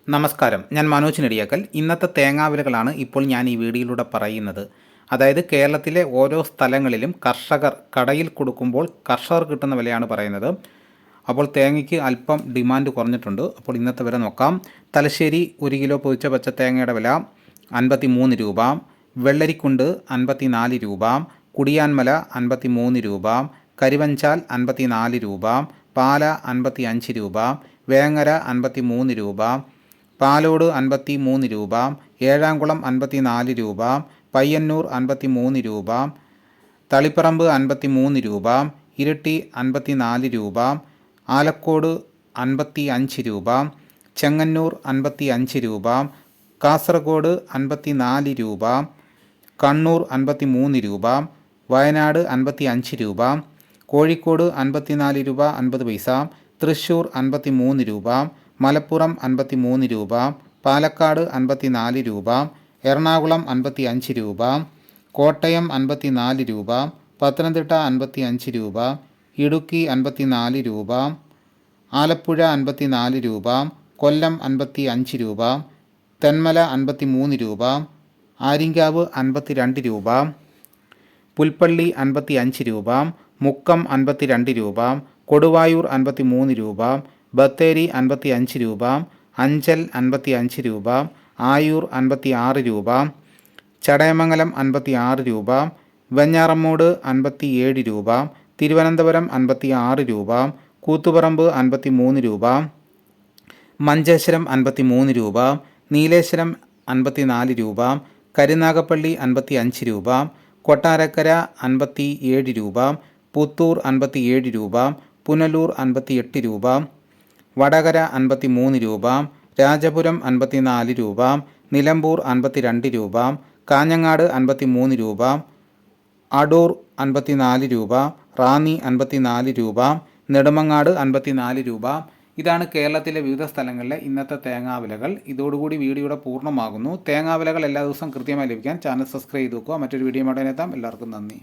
നമസ്കാരം, ഞാൻ മനോജ് നെടിയാക്കൽ. ഇന്നത്തെ തേങ്ങാവിലകളാണ് ഇപ്പോൾ ഞാൻ ഈ വീഡിയോയിലൂടെ പറയുന്നത്. അതായത് കേരളത്തിലെ ഓരോ സ്ഥലങ്ങളിലും കർഷകർ കടയിൽ കൊടുക്കുമ്പോൾ കർഷകർ കിട്ടുന്ന വിലയാണ് പറയുന്നത്. അപ്പോൾ തേങ്ങയ്ക്ക് അല്പം ഡിമാൻഡ് കുറഞ്ഞിട്ടുണ്ട്. അപ്പോൾ ഇന്നത്തെ വില നോക്കാം. തലശ്ശേരി 1 കിലോ പൊതിച്ച പച്ച തേങ്ങയുടെ വില 53 രൂപ, വെള്ളരിക്കുണ്ട് 54 രൂപ, കുടിയാൻമല 53 രൂപ, കരുവഞ്ചാൽ 54 രൂപ, പാല 55 രൂപ, വേങ്ങര 53 രൂപ, പാലോട് 53 രൂപ, ഏഴാംകുളം 54 രൂപ, പയ്യന്നൂർ 53 രൂപ, തളിപ്പറമ്പ് 53 രൂപ, ഇരിട്ടി 54 രൂപ, ആലക്കോട് 55 രൂപ, ചെങ്ങന്നൂർ 55 രൂപ, കാസർഗോഡ് 54 രൂപ, കണ്ണൂർ 53 രൂപ, വയനാട് 55 രൂപ, കോഴിക്കോട് 54 രൂപ 50 പൈസ, തൃശ്ശൂർ 53 രൂപ, മലപ്പുറം 53 രൂപ, പാലക്കാട് 54 രൂപ, എറണാകുളം 55 രൂപ, കോട്ടയം 54 രൂപ, പത്തനംതിട്ട 55 രൂപ, ഇടുക്കി 54 രൂപ, ആലപ്പുഴ 54 രൂപ, കൊല്ലം 55 രൂപ, തെന്മല 53 രൂപ, ആര്യങ്കാവ് 52 രൂപ, പുൽപ്പള്ളി 55 രൂപ, മുക്കം 52 രൂപ, കൊടുവായൂർ 53 രൂപ, ബത്തേരി 55 രൂപ, അഞ്ചൽ 55 രൂപ, ആയൂർ 56 രൂപ, ചടയമംഗലം 56 രൂപ, വെഞ്ഞാറമ്മൂട് 57 രൂപ, തിരുവനന്തപുരം 56 രൂപ, കൂത്തുപറമ്പ് 53 രൂപ, മഞ്ചേശ്വരം 53 രൂപ, നീലേശ്വരം 54 രൂപ, കരുനാഗപ്പള്ളി 55 രൂപ, കൊട്ടാരക്കര 57 രൂപ, പുത്തൂർ 57 രൂപ, പുനലൂർ 58 രൂപ, വടകര 53 രൂപ, രാജപുരം 54 രൂപ, നിലമ്പൂർ 52 രൂപ, കാഞ്ഞങ്ങാട് 53 രൂപ, അടൂർ 54 രൂപ, റാന്നി 54 രൂപ, നെടുമങ്ങാട് 54 രൂപ. ഇതാണ് കേരളത്തിലെ വിവിധ സ്ഥലങ്ങളിലെ ഇന്നത്തെ തേങ്ങാവിലകൾ. ഇതോടുകൂടി വീഡിയോയുടെ പൂർണ്ണമാകുന്നു. തേങ്ങാവിലകൾ എല്ലാ ദിവസവും കൃത്യമായി ലഭിക്കാൻ ചാനൽ സബ്സ്ക്രൈബ് ചെയ്ത് വെക്കുക. മറ്റൊരു വീഡിയോ ഉടനെ എത്താം. എല്ലാവർക്കും നന്ദി.